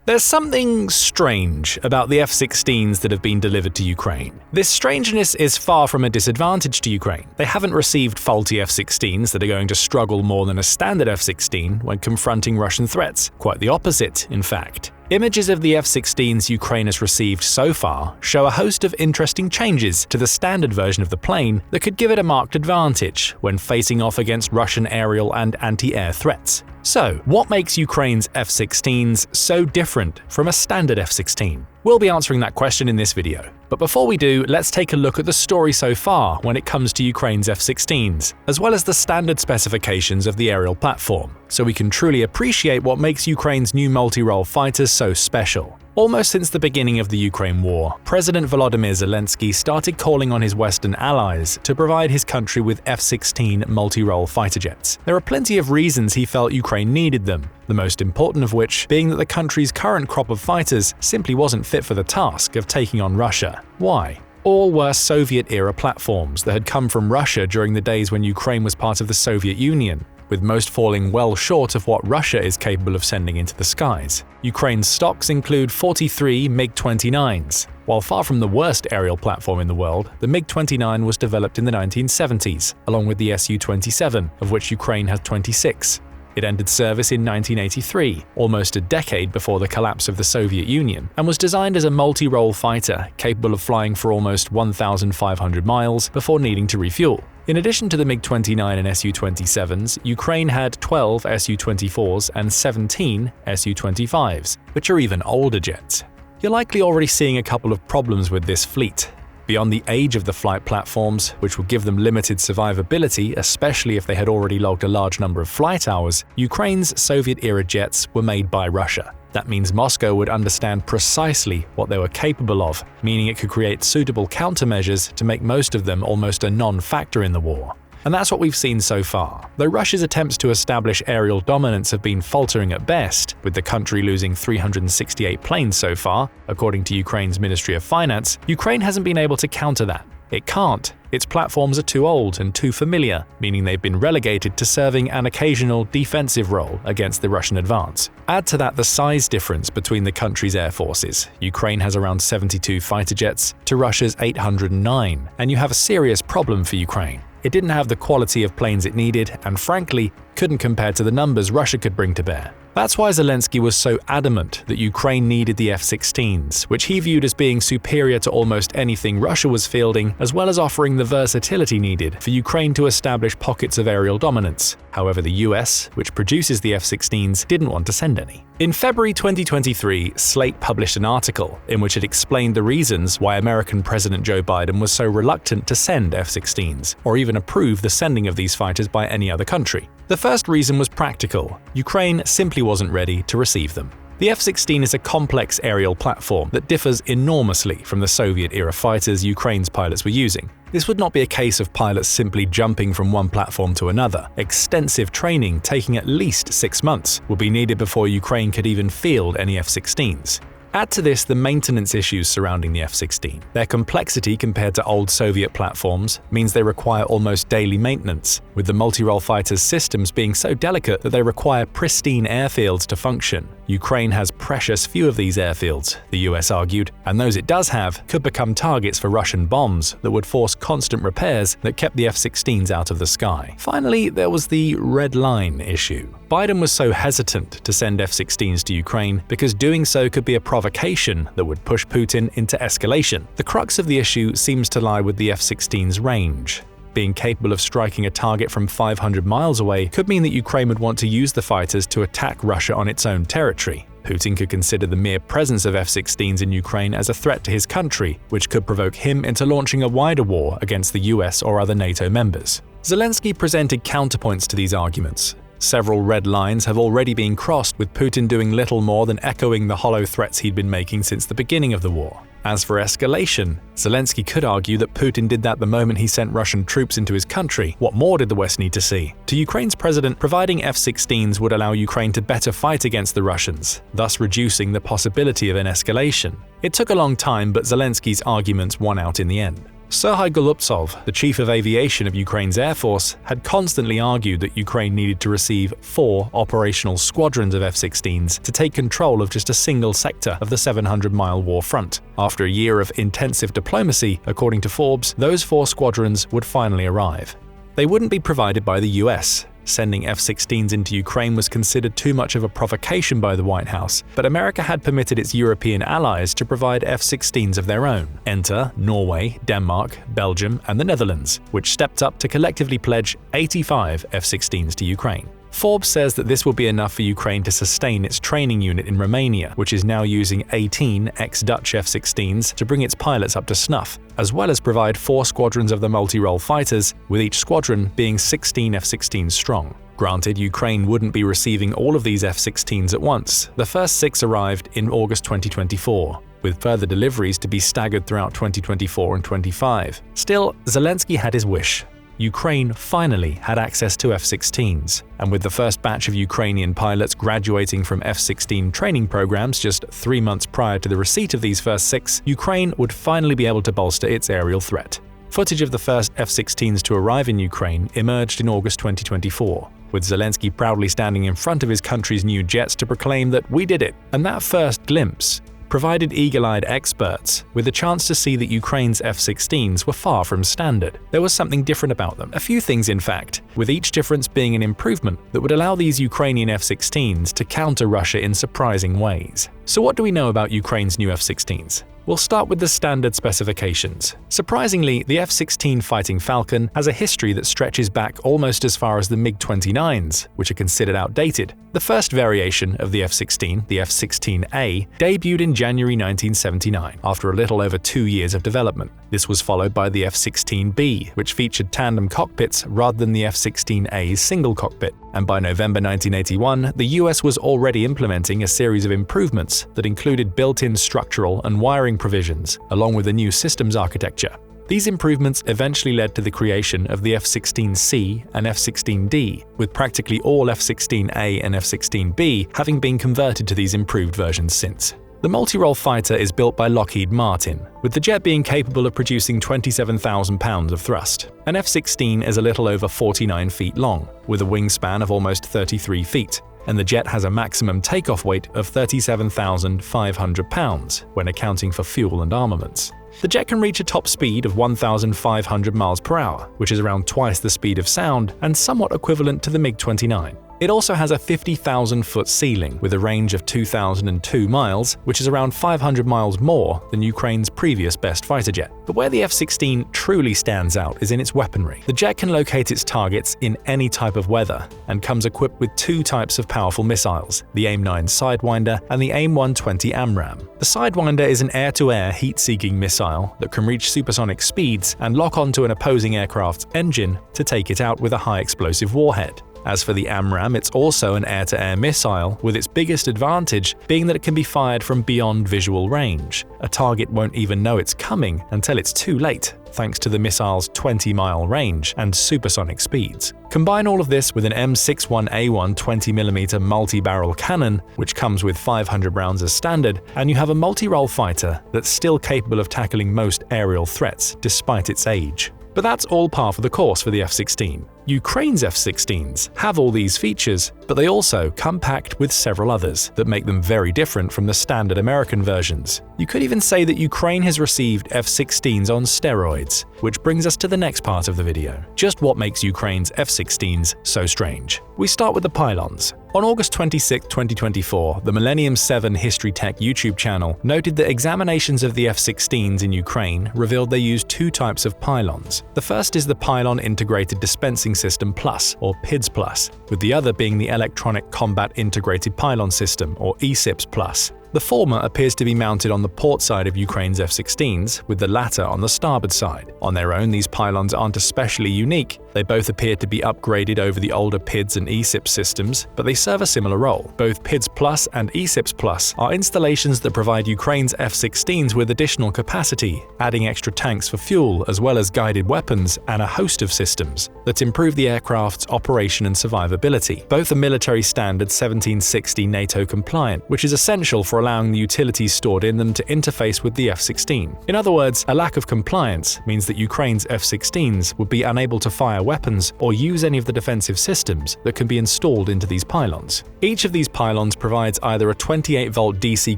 There's something strange about the F-16s that have been delivered to Ukraine. This strangeness is far from a disadvantage to Ukraine. They haven't received faulty F-16s that are going to struggle more than a standard F-16 when confronting Russian threats. Quite the opposite, in fact. Images of the F-16s Ukraine has received so far show a host of interesting changes to the standard version of the plane that could give it a marked advantage when facing off against Russian aerial and anti-air threats. So, what makes Ukraine's F-16s so different from a standard F-16? We'll be answering that question in this video. But before we do, let's take a look at the story so far when it comes to Ukraine's F-16s, as well as the standard specifications of the aerial platform, so we can truly appreciate what makes Ukraine's new multi-role fighters so special. Almost since the beginning of the Ukraine war, President Volodymyr Zelensky started calling on his Western allies to provide his country with F-16 multi-role fighter jets. There are plenty of reasons he felt Ukraine needed them, the most important of which being that the country's current crop of fighters simply wasn't fit for the task of taking on Russia. Why? All were Soviet-era platforms that had come from Russia during the days when Ukraine was part of the Soviet Union, with most falling well short of what Russia is capable of sending into the skies. Ukraine's stocks include 43 MiG-29s. While far from the worst aerial platform in the world, the MiG-29 was developed in the 1970s, along with the Su-27, of which Ukraine has 26. It ended service in 1983, almost a decade before the collapse of the Soviet Union, and was designed as a multi-role fighter capable of flying for almost 1,500 miles before needing to refuel. In addition to the MiG-29 and Su-27s, Ukraine had 12 Su-24s and 17 Su-25s, which are even older jets. You're likely already seeing a couple of problems with this fleet. Beyond the age of the flight platforms, which will give them limited survivability, especially if they had already logged a large number of flight hours, Ukraine's Soviet-era jets were made by Russia. That means Moscow would understand precisely what they were capable of, meaning it could create suitable countermeasures to make most of them almost a non-factor in the war. And that's what we've seen so far. Though Russia's attempts to establish aerial dominance have been faltering at best, with the country losing 368 planes so far, according to Ukraine's Ministry of Finance, Ukraine hasn't been able to counter that. It can't. Its platforms are too old and too familiar, meaning they've been relegated to serving an occasional defensive role against the Russian advance. Add to that the size difference between the country's air forces. Ukraine has around 72 fighter jets to Russia's 809, and you have a serious problem for Ukraine. It didn't have the quality of planes it needed, and frankly, couldn't compare to the numbers Russia could bring to bear. That's why Zelensky was so adamant that Ukraine needed the F-16s, which he viewed as being superior to almost anything Russia was fielding, as well as offering the versatility needed for Ukraine to establish pockets of aerial dominance. However, the US, which produces the F-16s, didn't want to send any. In February 2023, Slate published an article in which it explained the reasons why American President Joe Biden was so reluctant to send F-16s, or even approve the sending of these fighters by any other country. The first reason was practical. Ukraine simply wasn't ready to receive them. The F-16 is a complex aerial platform that differs enormously from the Soviet-era fighters Ukraine's pilots were using. This would not be a case of pilots simply jumping from one platform to another. Extensive training, taking at least 6 months, would be needed before Ukraine could even field any F-16s. Add to this the maintenance issues surrounding the F-16. Their complexity compared to old Soviet platforms means they require almost daily maintenance, with the multi-role fighters' systems being so delicate that they require pristine airfields to function. Ukraine has precious few of these airfields, the US argued, and those it does have could become targets for Russian bombs that would force constant repairs that kept the F-16s out of the sky. Finally, there was the red line issue. Biden was so hesitant to send F-16s to Ukraine because doing so could be a provocation that would push Putin into escalation. The crux of the issue seems to lie with the F-16's range. Being capable of striking a target from 500 miles away could mean that Ukraine would want to use the fighters to attack Russia on its own territory. Putin could consider the mere presence of F-16s in Ukraine as a threat to his country, which could provoke him into launching a wider war against the US or other NATO members. Zelensky presented counterpoints to these arguments. Several red lines have already been crossed, with Putin doing little more than echoing the hollow threats he'd been making since the beginning of the war. As for escalation, Zelensky could argue that Putin did that the moment he sent Russian troops into his country. What more did the West need to see? To Ukraine's president, providing F-16s would allow Ukraine to better fight against the Russians, thus reducing the possibility of an escalation. It took a long time, but Zelensky's arguments won out in the end. Serhiy Golubtsov, the chief of aviation of Ukraine's Air Force, had constantly argued that Ukraine needed to receive 4 operational squadrons of F-16s to take control of just a single sector of the 700-mile war front. After a year of intensive diplomacy, according to Forbes, those 4 squadrons would finally arrive. They wouldn't be provided by the US. Sending F-16s into Ukraine was considered too much of a provocation by the White House, but America had permitted its European allies to provide F-16s of their own. Enter Norway, Denmark, Belgium, and the Netherlands, which stepped up to collectively pledge 85 F-16s to Ukraine. Forbes says that this will be enough for Ukraine to sustain its training unit in Romania, which is now using 18 ex-Dutch F-16s to bring its pilots up to snuff, as well as provide 4 squadrons of the multi-role fighters, with each squadron being 16 F-16s strong. Granted, Ukraine wouldn't be receiving all of these F-16s at once. The first 6 arrived in August 2024, with further deliveries to be staggered throughout 2024 and 25. Still, Zelensky had his wish. Ukraine finally had access to F-16s, and with the first batch of Ukrainian pilots graduating from F-16 training programs just 3 months prior to the receipt of these first 6, Ukraine would finally be able to bolster its aerial threat. Footage of the first F-16s to arrive in Ukraine emerged in August 2024, with Zelensky proudly standing in front of his country's new jets to proclaim that we did it. And that first glimpse provided eagle-eyed experts with a chance to see that Ukraine's F-16s were far from standard. There was something different about them. A few things, in fact, with each difference being an improvement that would allow these Ukrainian F-16s to counter Russia in surprising ways. So what do we know about Ukraine's new F-16s? We'll start with the standard specifications. Surprisingly, the F-16 Fighting Falcon has a history that stretches back almost as far as the MiG-29s, which are considered outdated. The first variation of the F-16, the F-16A, debuted in January 1979, after a little over 2 years of development. This was followed by the F-16B, which featured tandem cockpits rather than the F-16A's single cockpit. And by November 1981, the US was already implementing a series of improvements that included built-in structural and wiring provisions, along with a new systems architecture. These improvements eventually led to the creation of the F-16C and F-16D, with practically all F-16A and F-16B having been converted to these improved versions since. The multi-role fighter is built by Lockheed Martin, with the jet being capable of producing 27,000 pounds of thrust. An F-16 is a little over 49 feet long, with a wingspan of almost 33 feet, and the jet has a maximum takeoff weight of 37,500 pounds when accounting for fuel and armaments. The jet can reach a top speed of 1,500 miles per hour, which is around twice the speed of sound and somewhat equivalent to the MiG-29. It also has a 50,000-foot ceiling with a range of 2,002 miles, which is around 500 miles more than Ukraine's previous best fighter jet. But where the F-16 truly stands out is in its weaponry. The jet can locate its targets in any type of weather and comes equipped with 2 types of powerful missiles, the AIM-9 Sidewinder and the AIM-120 AMRAAM. The Sidewinder is an air-to-air heat-seeking missile that can reach supersonic speeds and lock onto an opposing aircraft's engine to take it out with a high-explosive warhead. As for the AMRAAM, it's also an air-to-air missile, with its biggest advantage being that it can be fired from beyond visual range. A target won't even know it's coming until it's too late, thanks to the missile's 20-mile range and supersonic speeds. Combine all of this with an M61A1 20mm multi-barrel cannon, which comes with 500 rounds as standard, and you have a multi-role fighter that's still capable of tackling most aerial threats despite its age. But that's all par for the course for the F-16. Ukraine's F-16s have all these features, but they also come packed with several others that make them very different from the standard American versions. You could even say that Ukraine has received F-16s on steroids, which brings us to the next part of the video. Just what makes Ukraine's F-16s so strange? We start with the pylons. On August 26, 2024, the Millennium 7 History Tech YouTube channel noted that examinations of the F-16s in Ukraine revealed they use 2 types of pylons. The first is the Pylon Integrated Dispensing System Plus, or PIDS Plus, with the other being the Electronic Combat Integrated Pylon System, or ECIPS Plus. The former appears to be mounted on the port side of Ukraine's F-16s, with the latter on the starboard side. On their own, these pylons aren't especially unique. They both appear to be upgraded over the older PIDS and ECIPS systems, but they serve a similar role. Both PIDS Plus and ECIPS Plus are installations that provide Ukraine's F-16s with additional capacity, adding extra tanks for fuel as well as guided weapons and a host of systems that improve the aircraft's operation and survivability. Both are military standard 1760 NATO compliant, which is essential for allowing the utilities stored in them to interface with the F-16. In other words, a lack of compliance means that Ukraine's F-16s would be unable to fire weapons or use any of the defensive systems that can be installed into these pylons. Each of these pylons provides either a 28-volt DC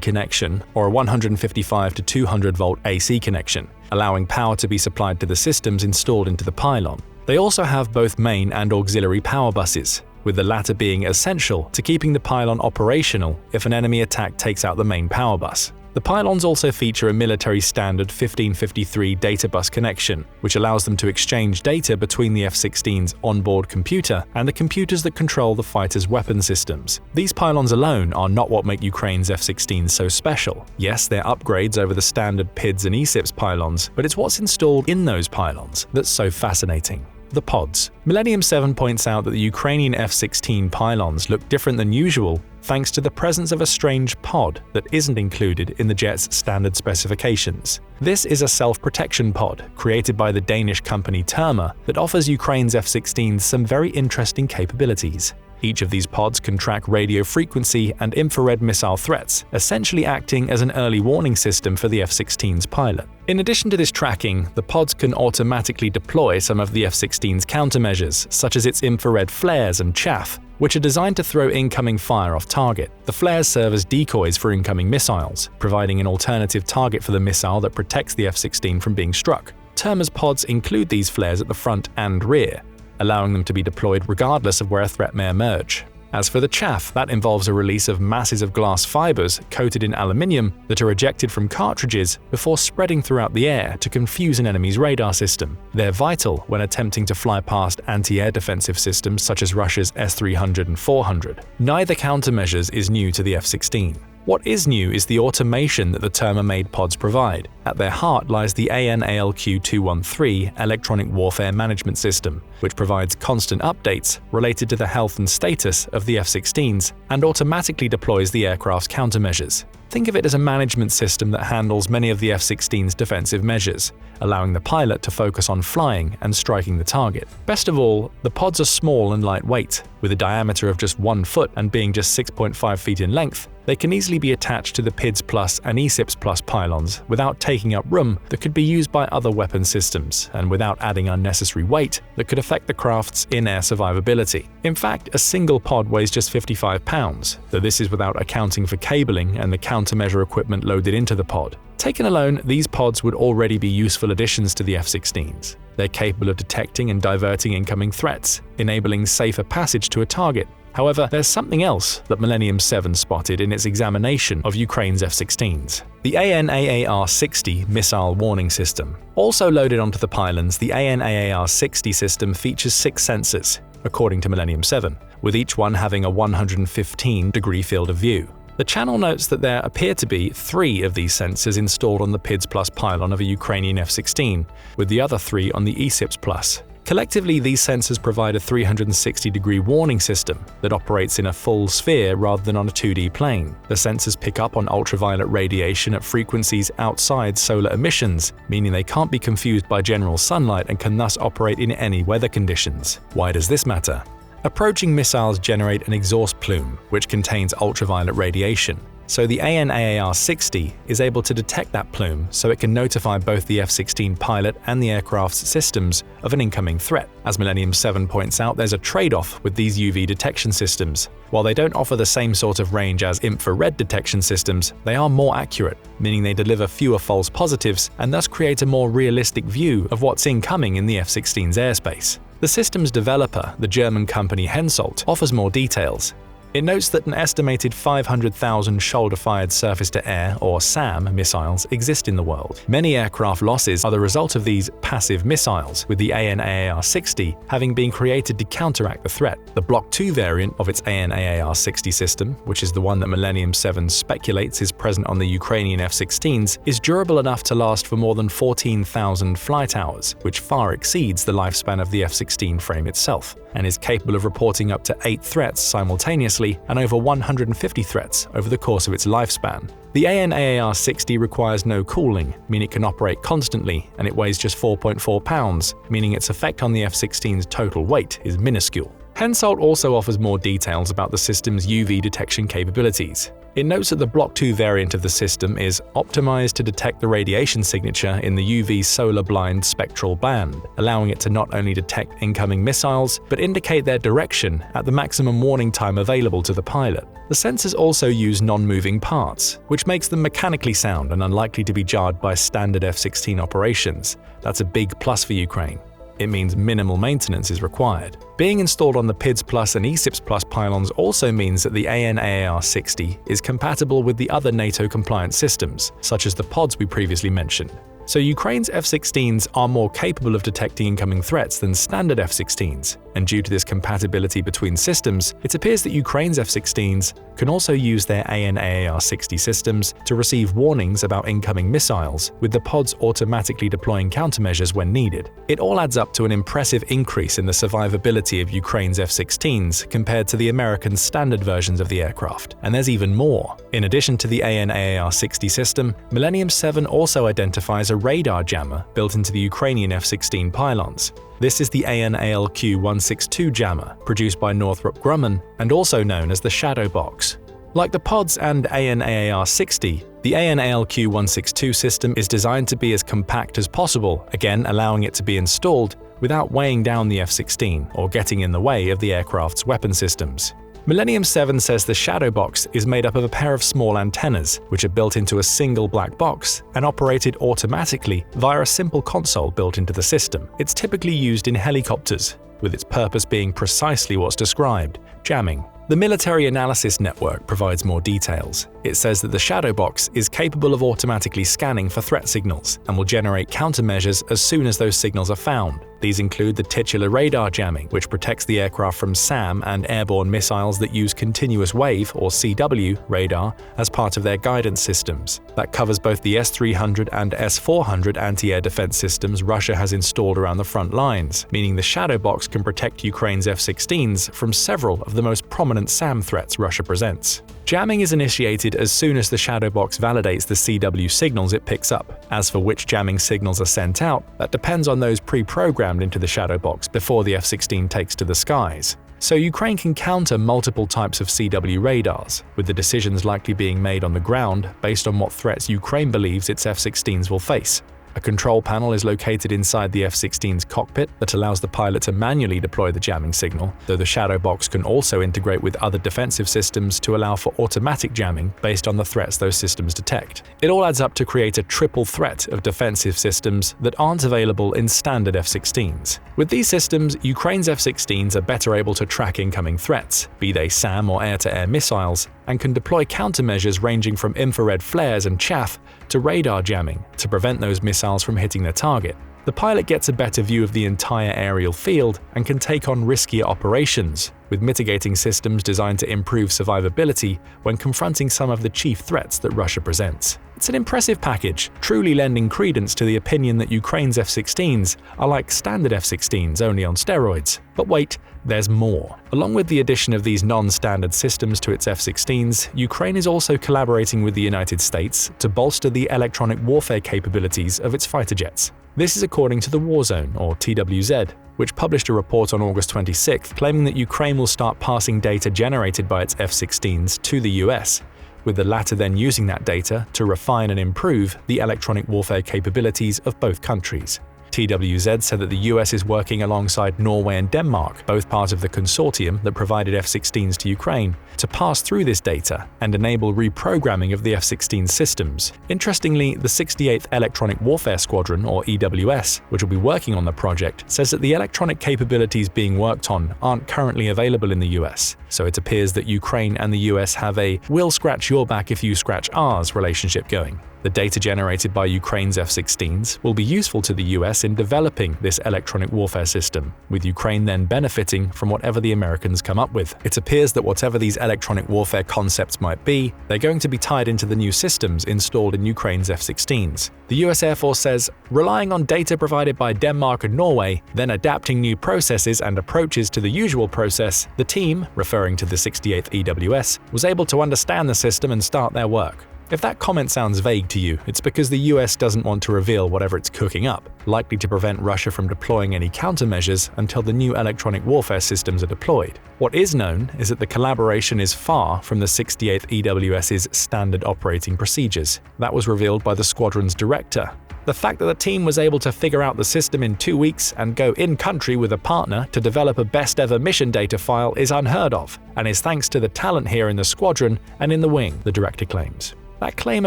connection or a 155 to 200-volt AC connection, allowing power to be supplied to the systems installed into the pylon. They also have both main and auxiliary power buses, with the latter being essential to keeping the pylon operational if an enemy attack takes out the main power bus. The pylons also feature a military standard 1553 data bus connection, which allows them to exchange data between the F-16's onboard computer and the computers that control the fighter's weapon systems. These pylons alone are not what make Ukraine's F-16s so special. Yes, they're upgrades over the standard PIDs and ESIPs pylons, but it's what's installed in those pylons that's so fascinating. The pods. Millennium 7 points out that the Ukrainian F-16 pylons look different than usual thanks to the presence of a strange pod that isn't included in the jet's standard specifications. This is a self-protection pod created by the Danish company Terma that offers Ukraine's F-16s some very interesting capabilities. Each of these pods can track radio frequency and infrared missile threats, essentially acting as an early warning system for the F-16's pilot. In addition to this tracking, the pods can automatically deploy some of the F-16's countermeasures, such as its infrared flares and chaff, which are designed to throw incoming fire off target. The flares serve as decoys for incoming missiles, providing an alternative target for the missile that protects the F-16 from being struck. Terma's pods include these flares at the front and rear, allowing them to be deployed regardless of where a threat may emerge. As for the chaff, that involves a release of masses of glass fibers coated in aluminium that are ejected from cartridges before spreading throughout the air to confuse an enemy's radar system. They're vital when attempting to fly past anti-air defensive systems such as Russia's S-300 and 400. Neither countermeasures is new to the F-16. What is new is the automation that the Terma-made pods provide. At their heart lies the AN/ALQ-213 electronic warfare management system, which provides constant updates related to the health and status of the F-16s and automatically deploys the aircraft's countermeasures. Think of it as a management system that handles many of the F-16's defensive measures, allowing the pilot to focus on flying and striking the target. Best of all, the pods are small and lightweight. With a diameter of just 1 foot and being just 6.5 feet in length, they can easily be attached to the PIDs Plus and ESIPs Plus pylons without taking up room that could be used by other weapon systems and without adding unnecessary weight that could affect the craft's in-air survivability. In fact, a single pod weighs just 55 pounds, though this is without accounting for cabling and the countermeasure equipment loaded into the pod. Taken alone, these pods would already be useful additions to the F-16s. They're capable of detecting and diverting incoming threats, enabling safer passage to a target. However, there's something else that Millennium 7 spotted in its examination of Ukraine's F-16s. The AN/AAR-60 missile warning system. Also loaded onto the pylons, the AN/AAR-60 system features 6 sensors, according to Millennium 7, with each one having a 115-degree field of view. The channel notes that there appear to be 3 of these sensors installed on the PIDs Plus pylon of a Ukrainian F-16, with the other 3 on the ESIPs Plus. Collectively, these sensors provide a 360-degree warning system that operates in a full sphere rather than on a 2D plane. The sensors pick up on ultraviolet radiation at frequencies outside solar emissions, meaning they can't be confused by general sunlight and can thus operate in any weather conditions. Why does this matter? Approaching missiles generate an exhaust plume, which contains ultraviolet radiation. So the AN/AAR-60 is able to detect that plume so it can notify both the F-16 pilot and the aircraft's systems of an incoming threat. As Millennium 7 points out, there's a trade-off with these UV detection systems. While they don't offer the same sort of range as infrared detection systems, they are more accurate, meaning they deliver fewer false positives and thus create a more realistic view of what's incoming in the F-16's airspace. The system's developer, the German company Hensoldt, offers more details. It notes that an estimated 500,000 shoulder-fired surface-to-air, or SAM, missiles exist in the world. Many aircraft losses are the result of these passive missiles, with the AN/AAR-60 having been created to counteract the threat. The Block 2 variant of its AN/AAR-60 system, which is the one that Millennium 7 speculates is present on the Ukrainian F-16s, is durable enough to last for more than 14,000 flight hours, which far exceeds the lifespan of the F-16 frame itself, and is capable of reporting up to 8 threats simultaneously and over 150 threats over the course of its lifespan. The AN/AAR-60 requires no cooling, meaning it can operate constantly, and it weighs just 4.4 pounds, meaning its effect on the F-16's total weight is minuscule. Hensoldt also offers more details about the system's UV detection capabilities. It notes that the Block 2 variant of the system is optimized to detect the radiation signature in the UV solar blind spectral band, allowing it to not only detect incoming missiles, but indicate their direction at the maximum warning time available to the pilot. The sensors also use non-moving parts, which makes them mechanically sound and unlikely to be jarred by standard F-16 operations. That's a big plus for Ukraine. It means minimal maintenance is required. Being installed on the PIDS Plus and ESIPS Plus pylons also means that the AN/AAR-60 is compatible with the other NATO-compliant systems, such as the pods we previously mentioned. So Ukraine's F-16s are more capable of detecting incoming threats than standard F-16s, and due to this compatibility between systems, it appears that Ukraine's F-16s can also use their AN/AAR-60 systems to receive warnings about incoming missiles, with the pods automatically deploying countermeasures when needed. It all adds up to an impressive increase in the survivability of Ukraine's F-16s compared to the American standard versions of the aircraft, and there's even more. In addition to the AN/AAR-60 system, Millennium 7 also identifies a radar jammer built into the Ukrainian F-16 pylons. This is the AN/ALQ-162 jammer, produced by Northrop Grumman and also known as the Shadow Box. Like the pods and AN/AAR-60, the AN/ALQ-162 system is designed to be as compact as possible, again allowing it to be installed without weighing down the F-16 or getting in the way of the aircraft's weapon systems. Millennium 7 says the Shadow Box is made up of a pair of small antennas, which are built into a single black box and operated automatically via a simple console built into the system. It's typically used in helicopters, with its purpose being precisely what's described: jamming. The Military Analysis Network provides more details. It says that the Shadow Box is capable of automatically scanning for threat signals and will generate countermeasures as soon as those signals are found. These include the titular radar jamming, which protects the aircraft from SAM and airborne missiles that use continuous wave or CW radar as part of their guidance systems. That covers both the S-300 and S-400 anti-air defense systems Russia has installed around the front lines, meaning the Shadow Box can protect Ukraine's F-16s from several of the most prominent SAM threats Russia presents. Jamming is initiated as soon as the Shadow Box validates the CW signals it picks up. As for which jamming signals are sent out, that depends on those pre-programmed into the Shadow Box before the F-16 takes to the skies. So Ukraine can counter multiple types of CW radars, with the decisions likely being made on the ground based on what threats Ukraine believes its F-16s will face. A control panel is located inside the F-16's cockpit that allows the pilot to manually deploy the jamming signal, though the Shadow Box can also integrate with other defensive systems to allow for automatic jamming based on the threats those systems detect. It all adds up to create a triple threat of defensive systems that aren't available in standard F-16s. With these systems, Ukraine's F-16s are better able to track incoming threats, be they SAM or air-to-air missiles, and can deploy countermeasures ranging from infrared flares and chaff to radar jamming to prevent those missiles from hitting their target. The pilot gets a better view of the entire aerial field and can take on riskier operations, with mitigating systems designed to improve survivability when confronting some of the chief threats that Russia presents. It's an impressive package, truly lending credence to the opinion that Ukraine's F-16s are like standard F-16s only on steroids. But wait, there's more. Along with the addition of these non-standard systems to its F-16s, Ukraine is also collaborating with the United States to bolster the electronic warfare capabilities of its fighter jets. This is according to the Warzone, or TWZ, which published a report on August 26th claiming that Ukraine will start passing data generated by its F-16s to the US, with the latter then using that data to refine and improve the electronic warfare capabilities of both countries. TWZ said that the US is working alongside Norway and Denmark, both part of the consortium that provided F-16s to Ukraine, to pass through this data and enable reprogramming of the F-16 systems. Interestingly, the 68th Electronic Warfare Squadron, or EWS, which will be working on the project, says that the electronic capabilities being worked on aren't currently available in the US, so it appears that Ukraine and the US have a "we'll scratch your back if you scratch ours" relationship going. The data generated by Ukraine's F-16s will be useful to the US in developing this electronic warfare system, with Ukraine then benefiting from whatever the Americans come up with. It appears that whatever these electronic warfare concepts might be, they're going to be tied into the new systems installed in Ukraine's F-16s. The US Air Force says, relying on data provided by Denmark and Norway, then adapting new processes and approaches to the usual process, the team, referring to the 68th EWS, was able to understand the system and start their work. If that comment sounds vague to you, it's because the US doesn't want to reveal whatever it's cooking up, likely to prevent Russia from deploying any countermeasures until the new electronic warfare systems are deployed. What is known is that the collaboration is far from the 68th EWS's standard operating procedures. That was revealed by the squadron's director. The fact that the team was able to figure out the system in 2 weeks and go in-country with a partner to develop a best-ever mission data file is unheard of, and is thanks to the talent here in the squadron and in the wing, the director claims. That claim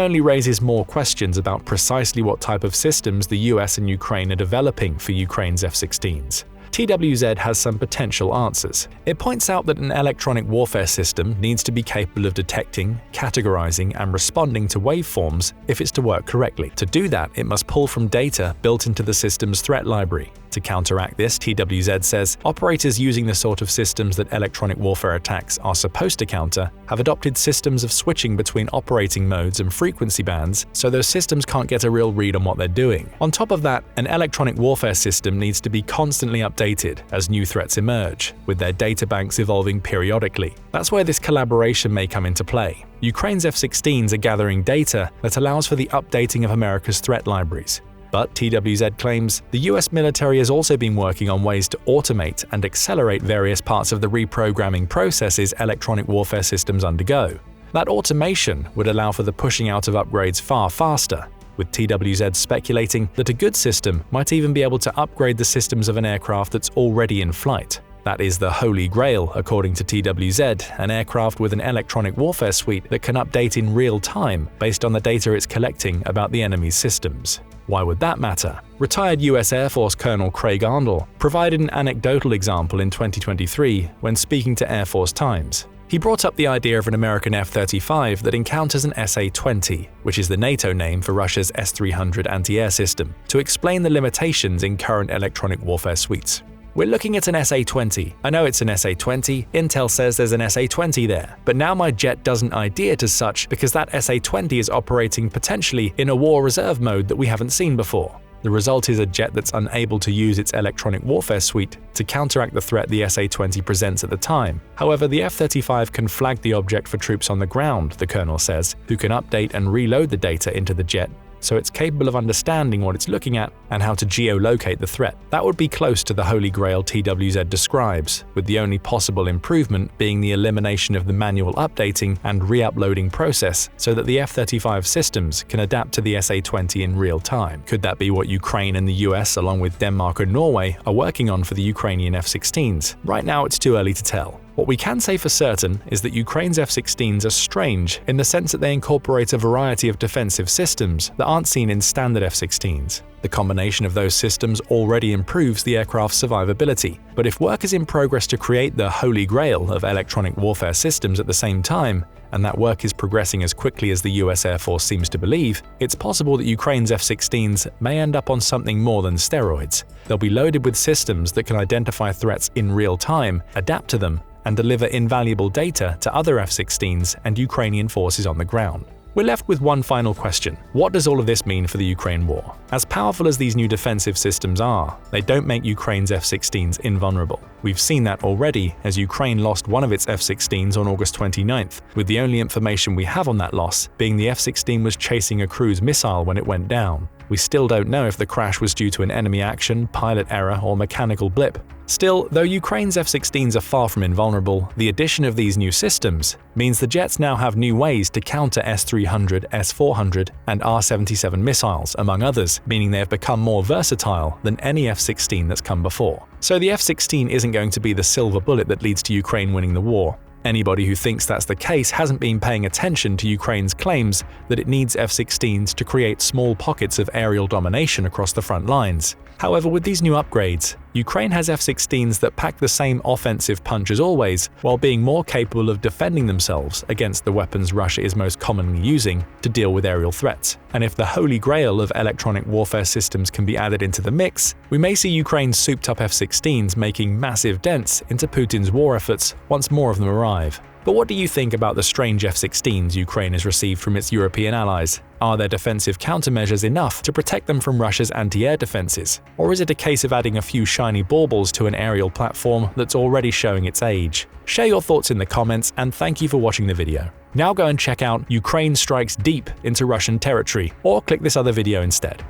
only raises more questions about precisely what type of systems the US and Ukraine are developing for Ukraine's F-16s. TWZ has some potential answers. It points out that an electronic warfare system needs to be capable of detecting, categorizing, and responding to waveforms if it's to work correctly. To do that, it must pull from data built into the system's threat library. To counteract this, TWZ says operators using the sort of systems that electronic warfare attacks are supposed to counter have adopted systems of switching between operating modes and frequency bands, so those systems can't get a real read on what they're doing. On top of that, an electronic warfare system needs to be constantly updated as new threats emerge, with their databanks evolving periodically. That's where this collaboration may come into play. Ukraine's F-16s are gathering data that allows for the updating of America's threat libraries. But TWZ claims the US military has also been working on ways to automate and accelerate various parts of the reprogramming processes electronic warfare systems undergo. That automation would allow for the pushing out of upgrades far faster, with TWZ speculating that a good system might even be able to upgrade the systems of an aircraft that's already in flight. That is the Holy Grail, according to TWZ, an aircraft with an electronic warfare suite that can update in real time based on the data it's collecting about the enemy's systems. Why would that matter? Retired US Air Force Colonel Craig Arndl provided an anecdotal example in 2023 when speaking to Air Force Times. He brought up the idea of an American F-35 that encounters an SA-20, which is the NATO name for Russia's S-300 anti-air system, to explain the limitations in current electronic warfare suites. We're looking at an SA-20. I know it's an SA-20, Intel says there's an SA-20 there, but now my jet doesn't ID it as such because that SA-20 is operating potentially in a war reserve mode that we haven't seen before. The result is a jet that's unable to use its electronic warfare suite to counteract the threat the SA-20 presents at the time. However, the F-35 can flag the object for troops on the ground, the colonel says, who can update and reload the data into the jet, so it's capable of understanding what it's looking at and how to geolocate the threat. That would be close to the Holy Grail TWZ describes, with the only possible improvement being the elimination of the manual updating and re-uploading process so that the F-35 systems can adapt to the SA-20 in real time. Could that be what Ukraine and the US, along with Denmark and Norway, are working on for the Ukrainian F-16s? Right now, it's too early to tell. What we can say for certain is that Ukraine's F-16s are strange in the sense that they incorporate a variety of defensive systems that aren't seen in standard F-16s. The combination of those systems already improves the aircraft's survivability, but if work is in progress to create the Holy Grail of electronic warfare systems at the same time, and that work is progressing as quickly as the US Air Force seems to believe, it's possible that Ukraine's F-16s may end up on something more than steroids. They'll be loaded with systems that can identify threats in real time, adapt to them, and deliver invaluable data to other F-16s and Ukrainian forces on the ground. We're left with one final question. What does all of this mean for the Ukraine war? As powerful as these new defensive systems are, they don't make Ukraine's F-16s invulnerable. We've seen that already, as Ukraine lost one of its F-16s on August 29th, with the only information we have on that loss being the F-16 was chasing a cruise missile when it went down. We still don't know if the crash was due to an enemy action, pilot error, or mechanical blip. Still, though Ukraine's F-16s are far from invulnerable, the addition of these new systems means the jets now have new ways to counter S-300, S-400, and R-77 missiles, among others, meaning they have become more versatile than any F-16 that's come before. So the F-16 isn't going to be the silver bullet that leads to Ukraine winning the war. Anybody who thinks that's the case hasn't been paying attention to Ukraine's claims that it needs F-16s to create small pockets of aerial domination across the front lines. However, with these new upgrades, Ukraine has F-16s that pack the same offensive punch as always, while being more capable of defending themselves against the weapons Russia is most commonly using to deal with aerial threats. And if the Holy Grail of electronic warfare systems can be added into the mix, we may see Ukraine's souped-up F-16s making massive dents into Putin's war efforts once more of them arrive. But what do you think about the strange F-16s Ukraine has received from its European allies? Are their defensive countermeasures enough to protect them from Russia's anti-air defenses? Or is it a case of adding a few shiny baubles to an aerial platform that's already showing its age? Share your thoughts in the comments, and thank you for watching the video. Now go and check out Ukraine strikes deep into Russian territory, or click this other video instead.